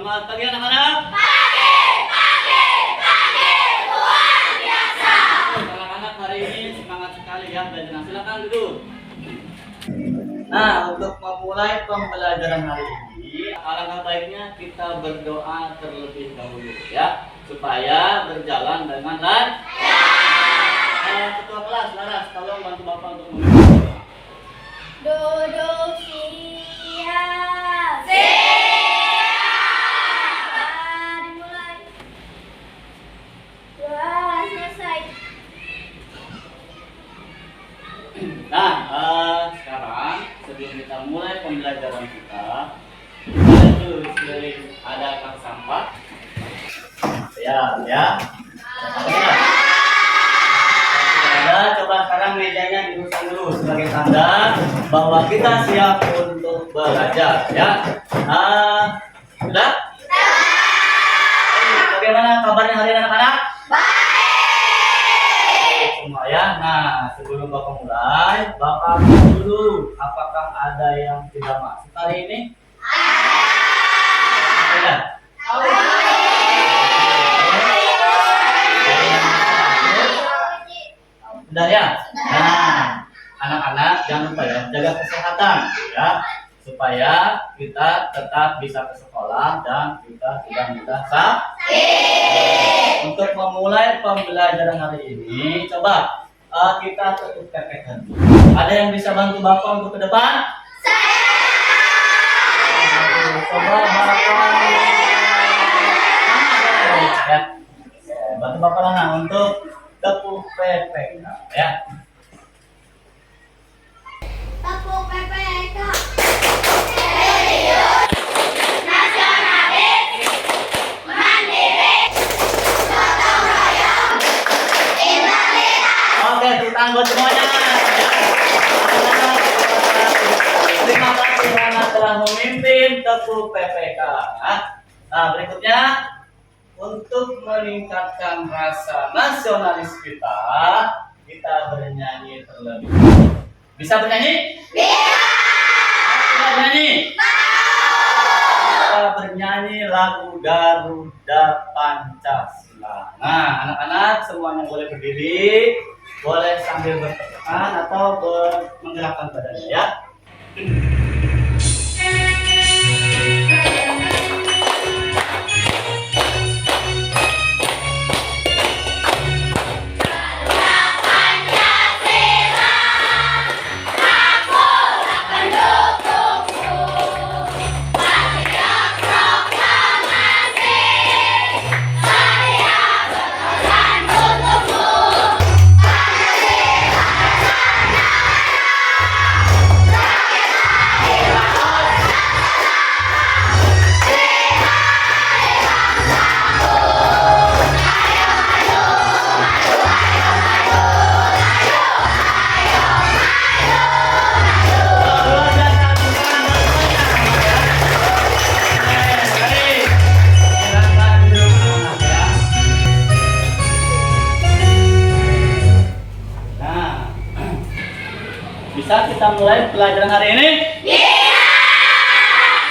Selamat pagi anak-anak. Luar biasa. Anak-anak hari ini semangat sekali ya belajar. Silakan duduk. Nah, untuk memulai pembelajaran hari ini, alangkah baiknya kita berdoa terlebih dahulu ya, supaya berjalan dengan lancar. Ketua kelas Laras, tolong bantu Bapak untuk memimpin doa. Duduk siap. Dimulai. Doa selesai. Nah, sekarang sebelum kita mulai pembelajaran kita dulu sekeliling ada kang sampah. Ya. Ada, coba sekarang mejanya diusung dulu sebagai tanda bahwa kita siap untuk belajar. Ya, sudah? Bagaimana kabarnya hari ini anak-anak? Semua ya. Nah, sebelum Bapak mulai, Bapak cek dulu apakah ada yang tidak masuk hari ini? Ada. Sudah ya. Nah, anak-anak jangan lupa ya jaga kesehatan ya, supaya kita tetap bisa ke sekolah dan kita tidak mudah sakit. Untuk memulai pembelajaran hari ini, coba kita tutup PPK. Ada yang bisa bantu Bapak untuk ke depan? Coba Bapak ya. Bantu Bapak Lana untuk tepuk PPK ya. Tepuk PPK. Serius, nasionalis, mandiri, gotong royong, integritas. Oke, tepuk tangan buat semuanya. Terima kasih karena telah memimpin tepuk PPK. Nah, berikutnya untuk meningkatkan rasa nasionalis kita bernyanyi terlebih dahulu. Bisa bernyanyi? Bisa. Bisa bernyanyi? Kita bernyanyi lagu Garuda Pancasila. Nah, anak-anak semuanya boleh berdiri, boleh sambil berpegangan atau menggerakkan badannya ya. Bisa kita mulai pelajaran hari ini? Iya.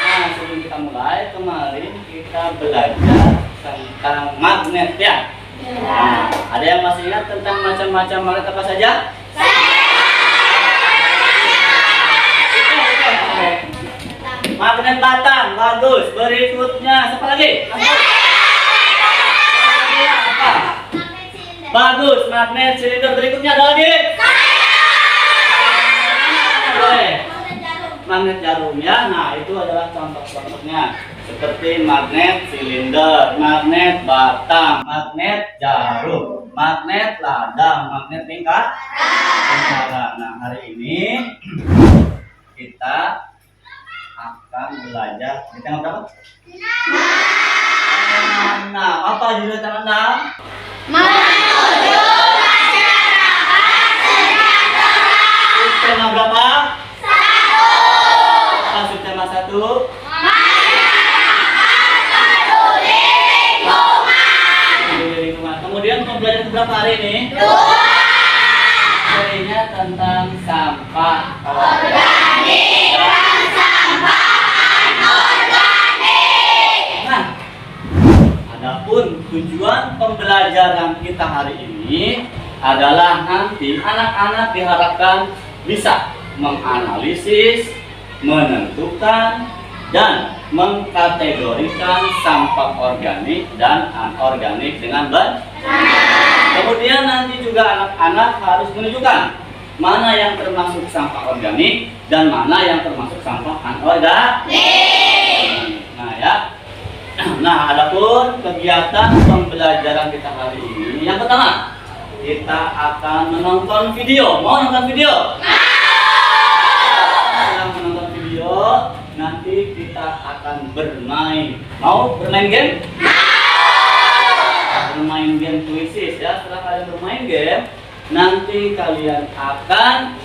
Nah, sebelum kita mulai, kemarin kita belajar tentang magnet ya. Nah, ada yang masih ingat tentang macam-macam magnet apa saja? Oke. Magnet batang, bagus. Berikutnya, siapa lagi? Apa? Bagus, magnet silinder. Berikutnya ada lagi? Magnet jarum ya. Nah, itu adalah contoh-contohnya seperti magnet silinder, magnet batang, magnet jarum, magnet ladang, magnet lingkaran. Nah, hari ini kita akan belajar di tema berapa? Nah, apa judul tema 6? Menuju masyarakat sejahtera. Tema berapa? Tema 1. Masyarakat peduli lingkungan. Kemudian mau belajar berapa hari ini? 2. Serinya tentang sampah Organik dan sampah anorganik. Nah, tujuan pembelajaran kita hari ini adalah nanti anak-anak diharapkan bisa menganalisis, menentukan, dan mengkategorikan sampah organik dan anorganik dengan benar. Kemudian nanti juga anak-anak harus menunjukkan mana yang termasuk sampah organik dan mana yang termasuk sampah anorganik. Nah ya. Nah, adapun kegiatan pembelajaran kita hari ini, yang pertama kita akan menonton video. Mau nonton video? Setelah menonton video, nanti kita akan bermain. Mau bermain game? Bermain game kuisis ya. Setelah kalian bermain game, nanti kalian akan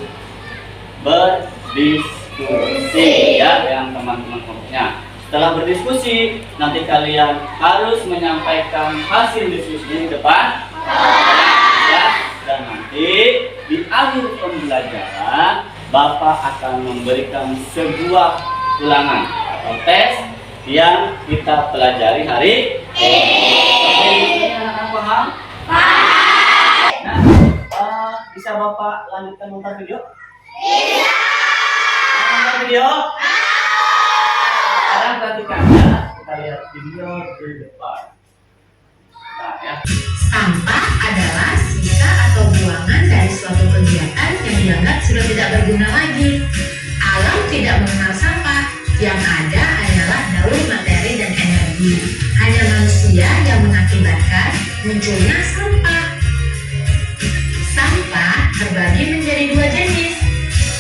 berdiskusi ya dengan teman-teman kelompoknya. Setelah berdiskusi, nanti kalian harus menyampaikan hasil diskusi di depan ya. Dan nanti di akhir pembelajaran Bapak akan memberikan sebuah ulangan atau tes yang kita pelajari hari ini. Anak-anak paham? Nah, bisa Bapak lanjutkan nonton video? Bisa. Nonton video? Sekarang perhatikan ya, kita lihat video di depan. Nah, ya. Sampah adalah sisa atau buangan dari suatu kegiatan yang dianggap sudah tidak berguna lagi. Alam tidak mengenal sampah, yang ada hanyalah daur materi dan energi. Hanya manusia yang mengakibatkan munculnya sampah. Sampah terbagi menjadi dua jenis,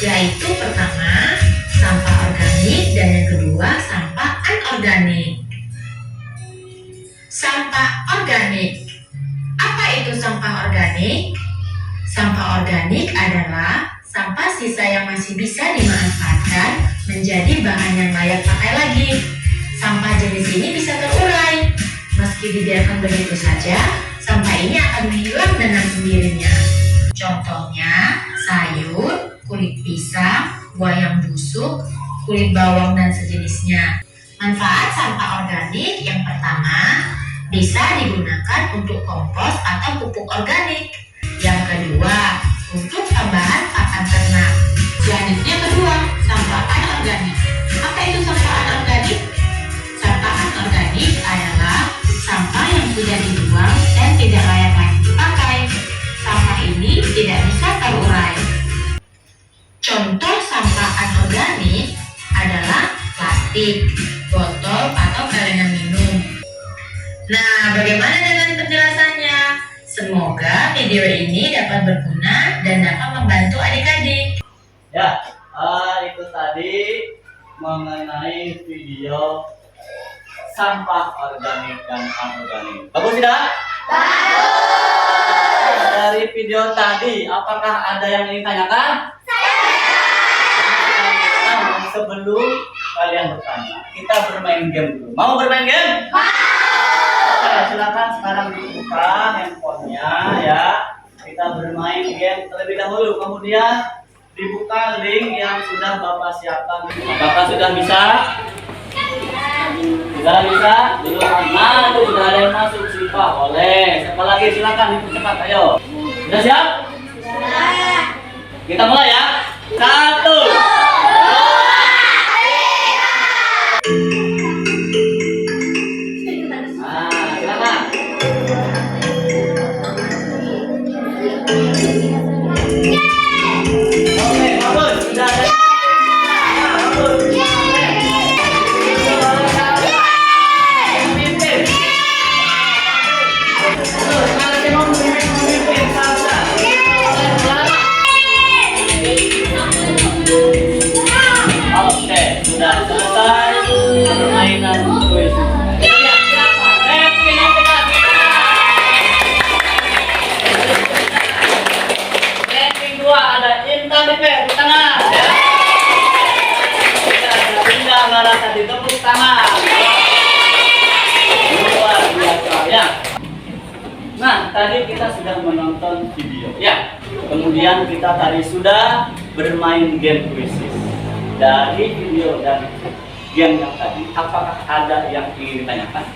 yaitu pertama, sampah organik dan yang kedua, sampah anorganik. Sampah organik. Apa itu sampah organik? Sampah organik adalah sampah sisa yang masih bisa dimanfaatkan menjadi bahan yang layak pakai lagi. Sampah jenis ini bisa terurai. Meski dibiarkan begitu saja, sampah ini akan menghilang dengan sendirinya. Contohnya, sayur, kulit pisang, buah yang busuk, kulit bawang dan sejenisnya. Manfaat sampah organik yang pertama, bisa digunakan untuk kompos atau pupuk organik. Yang kedua, untuk tambahan pakan ternak. Selanjutnya kedua, sampah anorganik. Apa itu sampah anorganik? Sampah anorganik adalah sampah yang sudah dibuang dan tidak layak lagi dipakai. Sampah ini tidak bisa terurai. Contoh sampah anorganik adalah plastik, botol atau kalengan minum. Nah, bagaimana dengan penjelasannya? Semoga video ini dapat berguna dan dapat membantu adik-adik. Ya, itu tadi mengenai video sampah organik dan anorganik. Bagus tidak? Bagus. Dari video tadi, apakah ada yang ingin tanyakan? Nah, sebelum kalian bertanya, kita bermain game dulu. Mau bermain game? Oke, silakan sekarang dibuka handphonenya ya. Kita bermain game terlebih dahulu. Kemudian dibuka link yang sudah Bapak siapkan. Bapak sudah bisa? Sudah bisa? Belum? Nah, itu sudah ada yang masuk Sipa. Boleh. Siapa lagi? Silakan itu cepat. Ayo. Sudah siap? Sudah. Kita mulai ya. 1. Sudah selesai permainan kuis. Ranking 2 ada Intan Dipe, tepuk tangan. Ada Indah Larasati, tepuk tangan. Luar biasa ya. Nah, tadi kita sudah menonton video ya. Kemudian kita tadi sudah bermain game kuisis. Dari video dan game yang tadi, apakah ada yang ingin ditanyakan?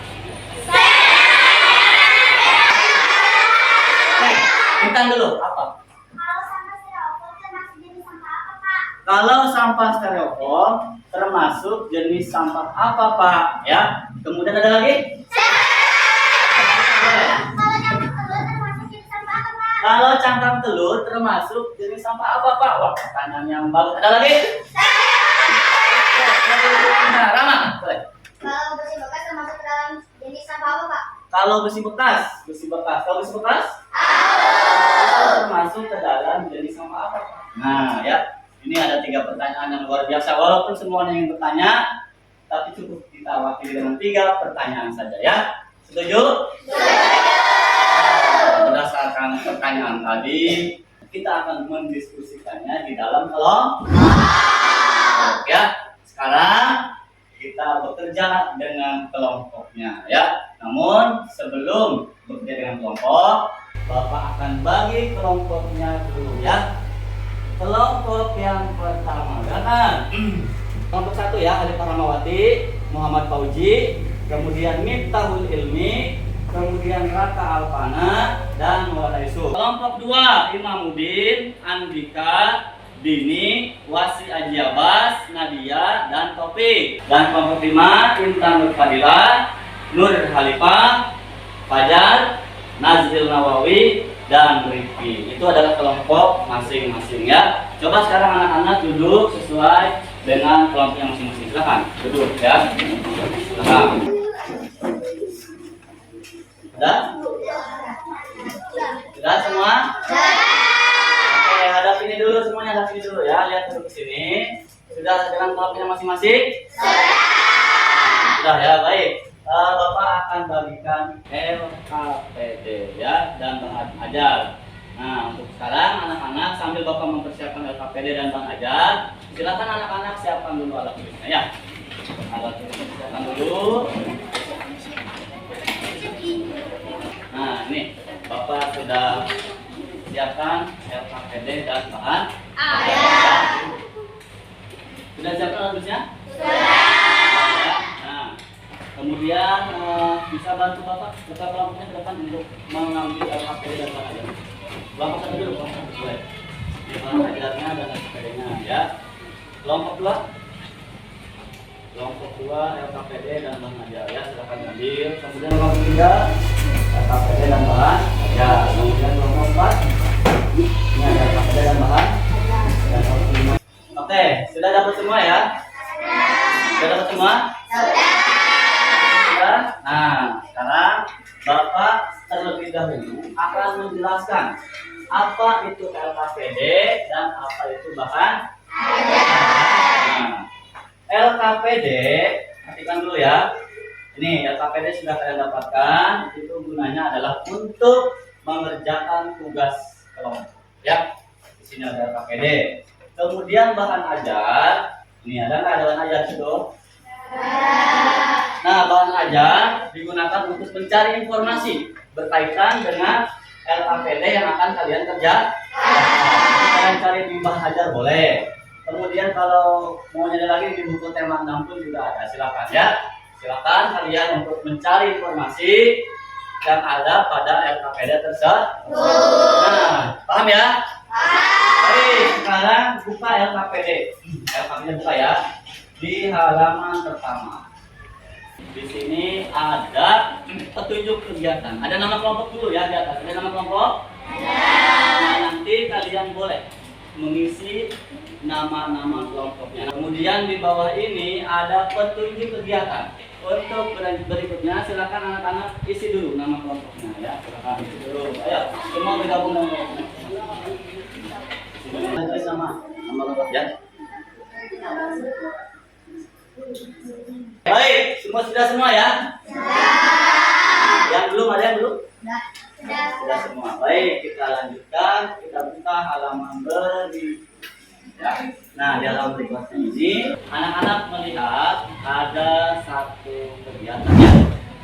Bukan dulu, apa? Kalau sampah styrofoam termasuk jenis sampah apa, Pak? Kalau sampah styrofoam termasuk jenis sampah apa, Pak? Ya. Kemudian ada lagi? Kalau cangkang telur termasuk jenis sampah apa, Pak? Wah, pertanyaan yang bagus. Ada lagi? Nah, Rama, boleh. Kalau besi bekas termasuk ke dalam jenis sampah apa, Pak? Kalau besi bekas. Kalau besi bekas? Itu termasuk ke dalam jenis sampah apa, Pak? Nah, ya. Ini ada 3 pertanyaan yang luar biasa. Walaupun semuanya yang bertanya, tapi cukup kita wakili dengan 3 pertanyaan saja, ya. Setuju? Berdasarkan pertanyaan tadi, kita akan mendiskusikannya di dalam kelompok. Ya, sekarang kita bekerja dengan kelompoknya, ya. Namun sebelum bekerja dengan kelompok, Bapak akan bagi kelompoknya dulu, ya. Kelompok yang pertama, kan? Kelompok 1 ya, Alif Rahmawati, Muhammad Fauji, kemudian Miftahul Ilmi, kemudian Raka Alpana, dan Maulana Yusuf. Kelompok 2, Imamuddin, Andika, Dini, Wasi Aji Abbas, Nadia, dan Taufik. Dan kelompok 5, Intan Nur Fadilah, Nur Halifah, Fajar, Nazril Nawawi, dan Rifki. Itu adalah kelompok masing-masing, ya. Coba sekarang anak-anak duduk sesuai dengan kelompoknya masing-masing. Silakan duduk, ya. Silakan. Sudah semua? Oke, hadap ini dulu semuanya, hadap ini dulu, ya. Lihat duduk ke sini. Sudah dengan kelompoknya masing-masing? Sudah, ya, baik. Bapak akan bagikan LKPD, ya, dan bahan ajar. Nah, untuk sekarang anak-anak sambil Bapak mempersiapkan LKPD dan bahan ajar, silakan anak-anak siapkan dulu alat tulisnya, ya. Alat tulisnya siapkan dulu. Nah, ini Bapak sudah siapkan LKPD dan bahan ajar. Sudah siapkan alat tulisnya? Kemudian bisa bantu Bapak buka kelompoknya ke depan untuk mengambil LKPD dan bahan ajar. Kelompok 1 dulu, kelompok 1 boleh. Bahan ajarnya dan LKPD-nya, ya. Kelompok 2. Kelompok 2 LKPD dan bahan ajar, ya. Silakan ambil. Kemudian kelompok 3 LKPD dan bahan ajar. Kemudian kelompok 4 ini ada LKPD dan bahan. Dan kelompok 5. Oke, sudah dapat semua, ya? Sudah dapat semua? Nah, sekarang Bapak terlebih dahulu akan menjelaskan apa itu LKPD dan apa itu bahan ajar. Nah, LKPD, perhatikan dulu, ya. Ini LKPD sudah kalian dapatkan. Itu gunanya adalah untuk mengerjakan tugas kelompok, ya. Di sini ada LKPD. Kemudian bahan ajar. Ini ada nggak bahan ajar itu? Nah, bahan ajar digunakan untuk mencari informasi berkaitan dengan LKPD yang akan kalian kerja. Kalian cari di bahan ajar boleh. Kemudian kalau mau nyari lagi di buku tema 6 pun juga ada. Silakan, ya. Silakan kalian untuk mencari informasi yang ada pada LKPD tersebut. Nah, paham, ya? Baik, sekarang buka LKPD. LKPD buka, ya. Di halaman pertama. Di sini ada petunjuk kegiatan. Ada nama kelompok dulu, ya, di atas. Ada nama kelompok? Nah, nanti kalian boleh mengisi nama-nama kelompoknya. Kemudian di bawah ini ada petunjuk kegiatan. Untuk berikutnya silakan anak-anak isi dulu nama kelompoknya, ya. Silakan isi dulu. Ayo, semua bergabung dengan kelompoknya. Tulis nama kelompok, ya. Baik, sudah semua, ya? Yang belum, ada yang belum? Sudah semua. Baik, kita lanjutkan. Kita buka halaman berikutnya. Ya. Nah, di halaman berikutnya ini anak-anak melihat ada satu kegiatan,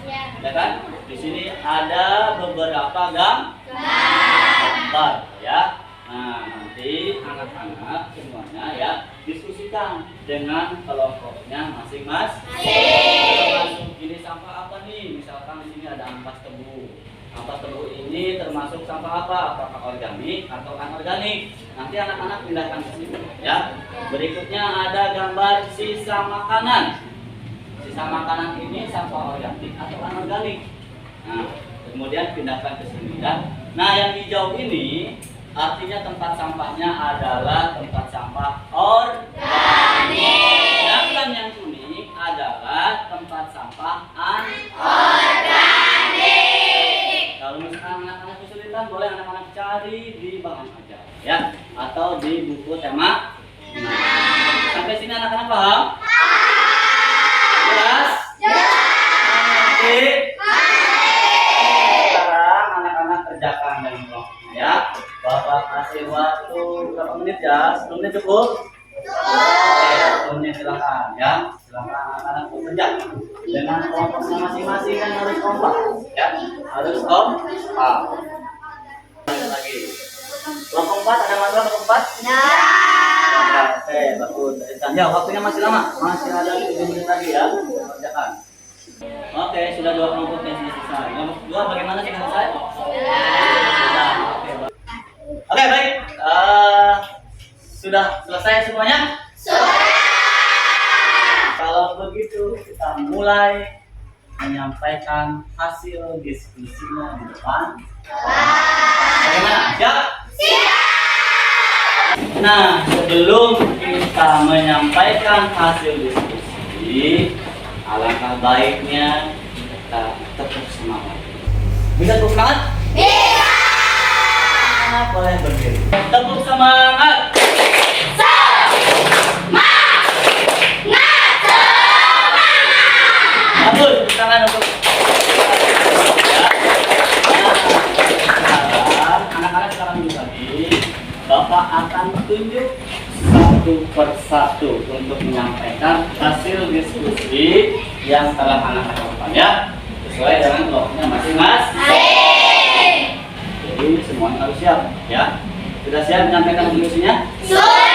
ya. Ya kan? Di sini ada beberapa gambar, ya. Nah, nanti anak-anak semuanya, ya, diskusikan dengan kelompoknya masing-masing. Termasuk ini sampah apa nih? Misalkan di sini ada ampas tebu. Sampah tebu ini termasuk sampah apa? Apakah organik atau anorganik? Nanti anak-anak pindahkan ke sini ya. Berikutnya ada gambar sisa makanan. Sisa makanan ini sampah organik atau anorganik? Nah, kemudian pindahkan ke sini ya. Nah, yang hijau ini artinya tempat sampahnya adalah tempat sampah organik. Sedangkan yang kuning adalah tempat sampah anorganik. Kalau misalkan anak-anak kesulitan, boleh anak-anak cari di bahan ajar ya, atau di buku tema. Nah, sampai sini anak-anak paham? Jelas? Oke. Sekarang anak-anak kerjakan dengan kelompoknya ya. Bapak kasih waktu berapa menit ya? 10 menit cukup? Oke, 10 menit silakan ya. Silakan anak-anak bekerja dengan kelompoknya masing-masing dan harus kompak ya. Harus kompak. Lagi. Kelompok 4 ada masalah kelompok 4? Oke, bagus. Ya, waktunya masih lama. Masih ada 7 menit lagi ya. Kerjakan. Oke, sudah 2 kelompok yang selesai. Kelompok 2 bagaimana sih selesai? Sudah. Oke, baik. Sudah selesai semuanya? Sudah. Kalau begitu kita mulai menyampaikan hasil diskusinya di depan. Bagaimana? Siap? Siap. Nah, sebelum kita menyampaikan hasil diskusi, alangkah baiknya kita tetap semangat. Bisa tepuk semangat? Bisa. Boleh berdiri. Tepuk semangat. Bagus, tangan untuk anak-anak sekarang duduk lagi. Bapak akan tunjuk satu persatu untuk menyampaikan hasil diskusi yang telah anak-anak lakukan ya, sesuai dengan kelompoknya masing-masing. Jadi semuanya harus siap ya. Sudah siap menyampaikan diskusinya? Sudah.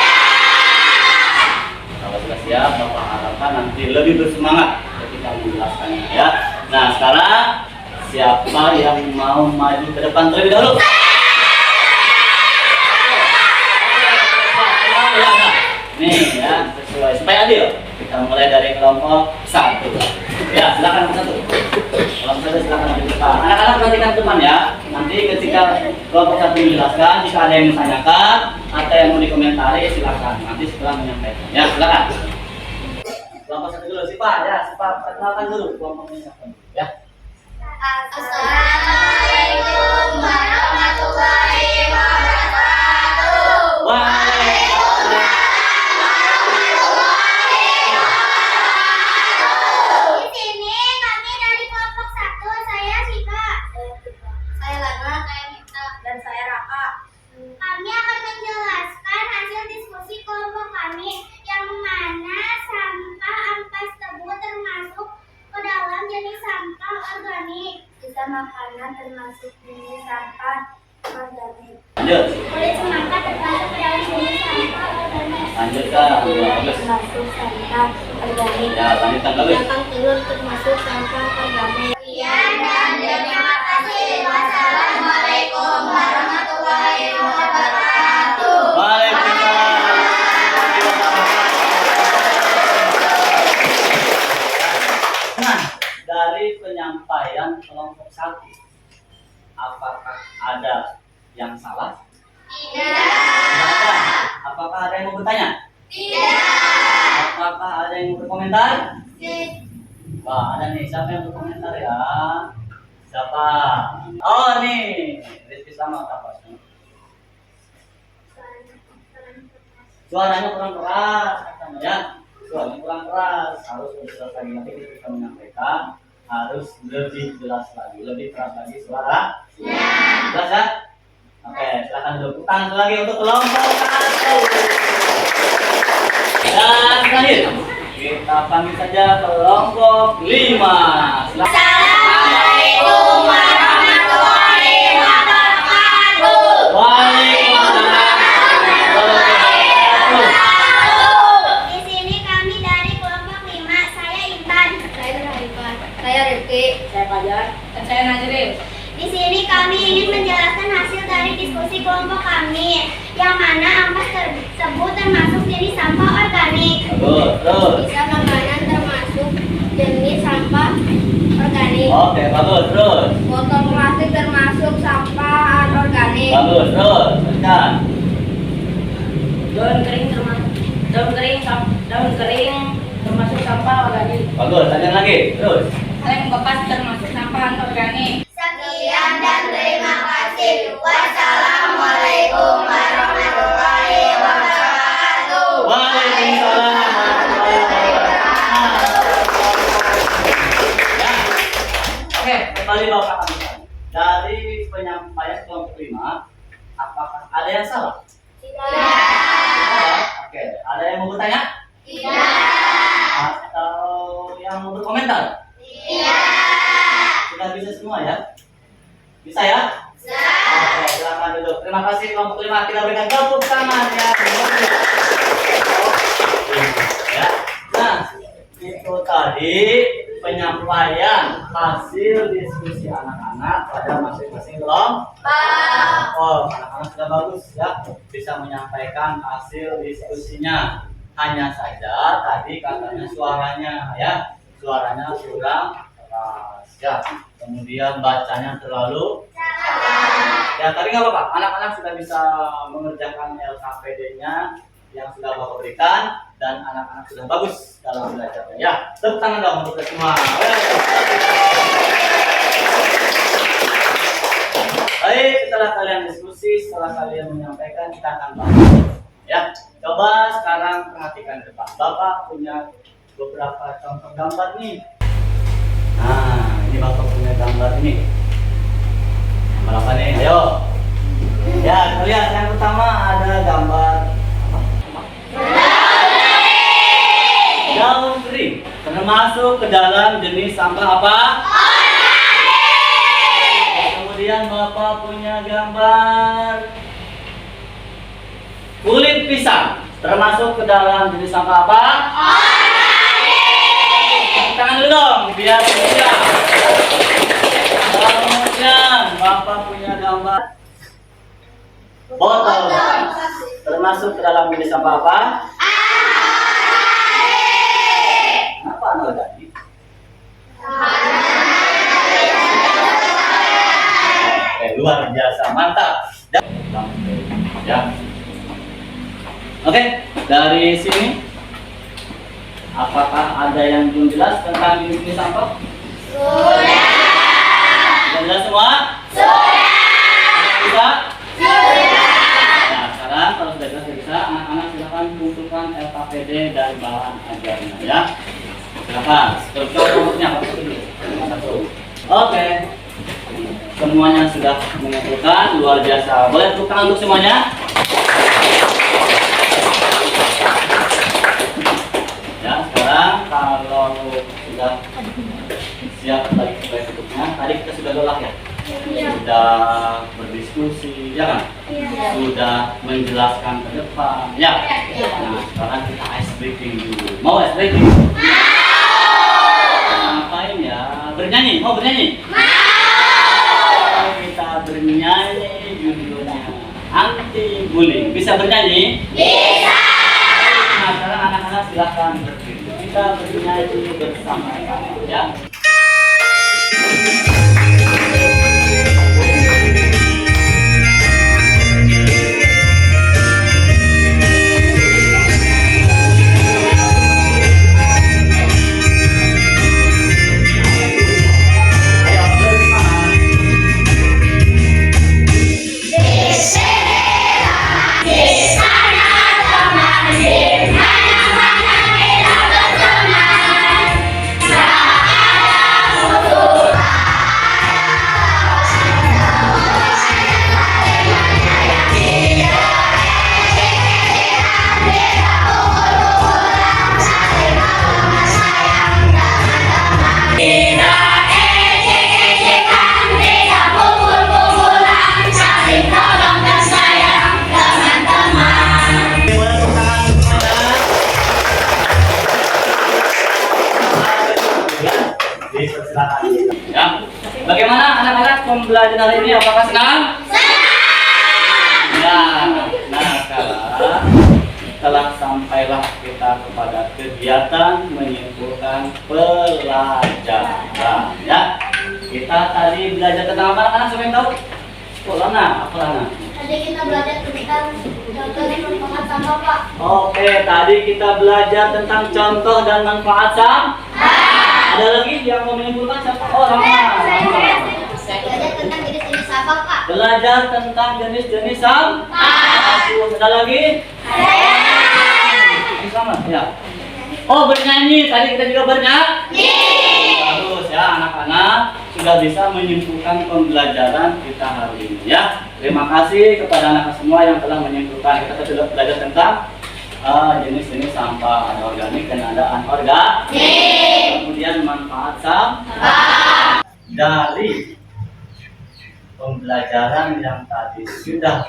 Kalau sudah siap, Bapak harapkan nanti lebih bersemangat ketika menjelaskannya ya. Nah, sekarang siapa yang mau maju ke depan terlebih dahulu? Nih ya, sesuai supaya adil. Kita mulai dari kelompok 1. Ya, silakan satu. Kelompok 1 silakan maju ke depan. Anak-anak perhatikan ke depan ya. Nanti ketika kelompok 1 menjelaskan, jika ada yang ditanyakan atau yang mau dikomentari silakan. Nanti setelah menyampaikan. Ya, silakan. Kelompok 1 dulu, Sipa ya, Sipa perkenalkan dulu kelompoknya siapa ya. Assalamualaikum warahmatullahi wabarakatuh. Waalaikumsalam. Di sini kami dari kelompok 1, saya Sika. Saya Lana, saya Mita, dan saya Raka. Kami akan menjelaskan hasil diskusi kelompok kami yang mana sampah ampas tebu termasuk ke dalam jenis sampah organik. Sisa makanan termasuk jenis sampah organik. Lanjut. Kulit semangka termasuk ke dalam jenis sampah organik. Lanjutkan. Termasuk sampah organik. Ya, lanjutkan lagi. Belakang telur termasuk sampah organik. Sekian dan terima kasih. Wassalamualaikum warahmatullahi wabarakatuh. Waalaikumsalam. Nah, dari penyampaian kelompok 1, apakah ada yang salah? Tidak. Apakah ada yang mau bertanya? Tidak. Apakah ada yang mau berkomentar? Wah, ada nih. Siapa yang berkomentar ya? Siapa? Oh, nih. Rizky sama apa? Suaranya kurang keras, katanya ya. Suaranya kurang keras. Harus lebih jelas lagi. Nanti kita menyampaikan harus lebih jelas lagi, lebih keras lagi suara. Jelas ya? Oke, silakan duduk. Tangan lagi untuk kelompok 1. Dan terakhir, kita panggil saja kelompok 5. Assalamualaikum warahmatullahi wabarakatuh. Waalaikumsalam. Di sini kami dari kelompok 5. Saya Intan. Saya Rifki. Saya Fajar dan saya Najril. Di sini menjadi sampah organik. Bagus. Terus. Sisa makanan termasuk jenis sampah organik. Oke, bagus. Terus. Botol plastik termasuk sampah anorganik. Bagus. Terus. Teruskan. Daun kering termasuk sampah organik. Bagus. Lanjut lagi. Terus. Kaleng bekas termasuk sampah anorganik. Sekian dan terima kasih. Wassalamualaikum warahmatullahi wabarakatuh. Waalaikumsalam warahmatullahi wabarakatuh. Ya. Oke, kembali Bapak Kami. Dari penyampaian kelompok 5, apakah ada yang salah? Tidak. Oke, ada yang mau bertanya? Tidak. Atau yang mau berkomentar? Tidak. Sudah bisa semua ya? Bisa ya? Oke, silakan duduk. Terima kasih kelompok 5. Kita berikan tepuk tangan ya. Ya. Nah, itu tadi penyampaian hasil diskusi anak-anak pada masing-masing kelompok. Oh, anak-anak sudah bagus ya, bisa menyampaikan hasil diskusinya. Hanya saja tadi katanya suaranya ya, suaranya kurang keras ya. Kemudian bacanya terlalu ya, tapi nggak apa-apa. Anak-anak sudah bisa mengerjakan LKPD-nya yang sudah Bapak berikan dan anak-anak sudah bagus dalam belajarnya. Ya, tepuk tangan dong untuk semua. Baik, setelah kalian diskusi, setelah kalian menyampaikan, kita akan bahas. Ya, coba sekarang perhatikan ke depan. Bapak punya beberapa contoh gambar nih. Nah, ini Bapak punya gambar ini. Gambar apa nih? Ayo. Ya, kita lihat yang pertama ada gambar daun kering. Termasuk ke dalam jenis sampah apa? Kemudian Bapak punya gambar kulit pisang. Termasuk ke dalam jenis sampah apa? Tangan dulu dong, biar mudah. Kemudian Bapak punya gambar botol bekas. Termasuk ke dalam jenis sampah apa? Apa anorganik? Oke, luar biasa, mantap. Ya. Oke, dari sini apakah ada yang belum jelas tentang jenis sampah? Sudah. Sudah jelas semua? Sudah. Nah, sekarang kalau sudah jelas bisa, anak-anak silakan kumpulkan LKPD dan bahan ajarnya ya. Silakan. Contohnya apa dulu? Oke. Semuanya sudah mengumpulkan, luar biasa. Boleh tepuk tangan untuk semuanya? Ya, sekarang kalau sudah siap balik ke berikutnya, tadi kita sudah lelah ya? Sudah berdiskusi, ya kan? Sudah menjelaskan ke depan, ya? Nah, sekarang kita ice breaking dulu. Mau ice breaking? Ngapain ya? Bernyanyi? Mau bernyanyi? Kita bernyanyi, judulnya anti bullying. Bisa bernyanyi? Bisa. Nah, sekarang anak-anak silahkan berdiri. Kita bernyanyi bersama-sama ya. Ya. Bagaimana anak-anak pembelajaran hari ini? Apakah senang? Senang. Ya. Nah, sekarang setelah sampailah kita kepada kegiatan menyimpulkan pelajaran ya. Kita tadi belajar tentang apa anak-anak, siapa yang tahu? Apa Lana? Tadi kita belajar tentang contoh dan manfaat sampah, Pak. Oke, tadi kita belajar tentang contoh dan manfaat sampah. Ada lagi yang mau menyimpulkan siapa? Oh, Rama. Belajar tentang jenis-jenis sampah, Pak. Belajar tentang jenis-jenis sampah. Ada lagi? Ini sama ya. Oh, bernyanyi. Tadi kita juga bernyanyi. Bagus ya, anak-anak sudah bisa menyimpulkan pembelajaran kita hari ini ya. Terima kasih kepada anak semua yang telah menyimpulkan. Kita sudah belajar tentang jenis-jenis sampah, ada organik dan ada anorganik. Kemudian manfaat sampah. Dari pembelajaran yang tadi sudah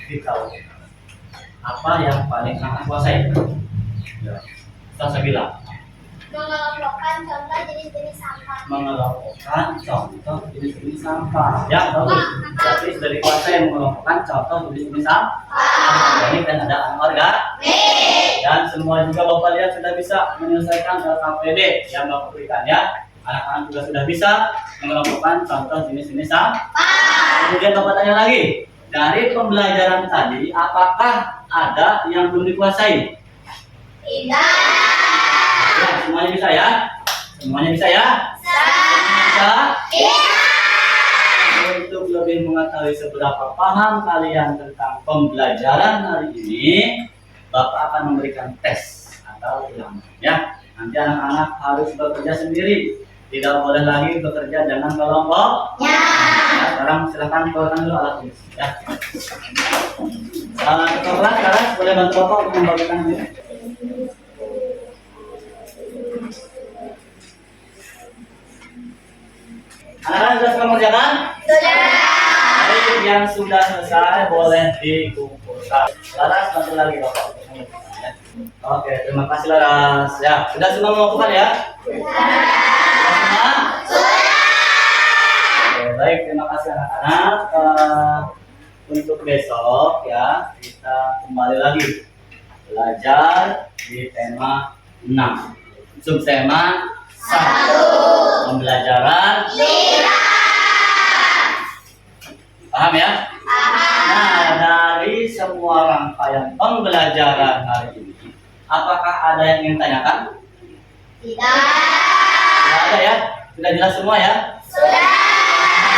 kita apa yang paling anak kuasai? Ya, saya bilang Mengelompokkan contoh jenis-jenis sampah. mengelompokkan contoh jenis-jenis sampah. Ya, bagus. Berarti sudah dikuasai mengelompokkan contoh jenis-jenis sampah. Ini dan ada anorganik. Dan semua juga Bapak lihat sudah bisa menyelesaikan LKPD yang Bapak berikan ya. Anak-anak juga sudah bisa mengelompokkan contoh jenis-jenis sampah. Kemudian Bapak tanya lagi, dari pembelajaran tadi apakah ada yang belum dikuasai? Tidak. Ya, semuanya bisa ya? Semuanya bisa ya? Bisa? Untuk lebih mengetahui seberapa paham kalian tentang pembelajaran hari ini, Bapak akan memberikan tes atau ulangan ya. Nanti anak-anak harus bekerja sendiri, tidak boleh lagi bekerja dengan kelompok. Ya, sekarang silakan keluarkan dulu alat tulis ya. Ketua kelas boleh bantu Bapak untuk membagikan ini. Anak-anak sudah selesai mengerjakan? Sudah. Baik, yang sudah selesai boleh dikumpulkan. Laras bantu lagi Bapak. Oke, terima kasih Laras. Ya, sudah semua mengumpulkan ya? Sudah. Oke, baik, terima kasih anak-anak. Untuk besok ya kita kembali lagi belajar di tema 6. Subtema 1. Pembelajaran. Paham ya? Nah, dari semua rangkaian pembelajaran hari ini, apakah ada yang ingin tanyakan? Tidak. Tidak ada ya? Sudah jelas semua ya? Sudah.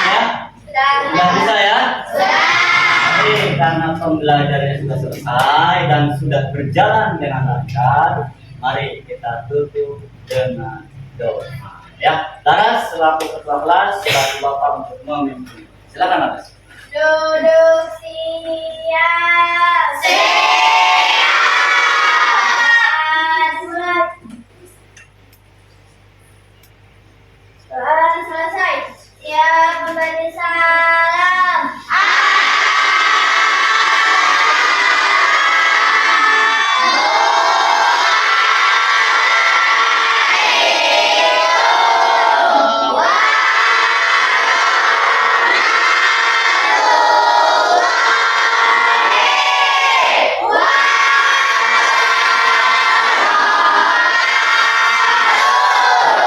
Ya? Sudah bisa ya? Sudah. Baik, karena pembelajarannya sudah selesai dan sudah berjalan dengan lancar, mari kita tutup dengan doa. Ya, Laras selaku ketua kelas, selaku Bapak untuk memimpin. Silakan Laras. Duduk siap. Setelah selesai, siap memberi salam.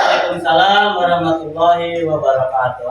Waalaikumsalam warahmatullahi wabarakatuh.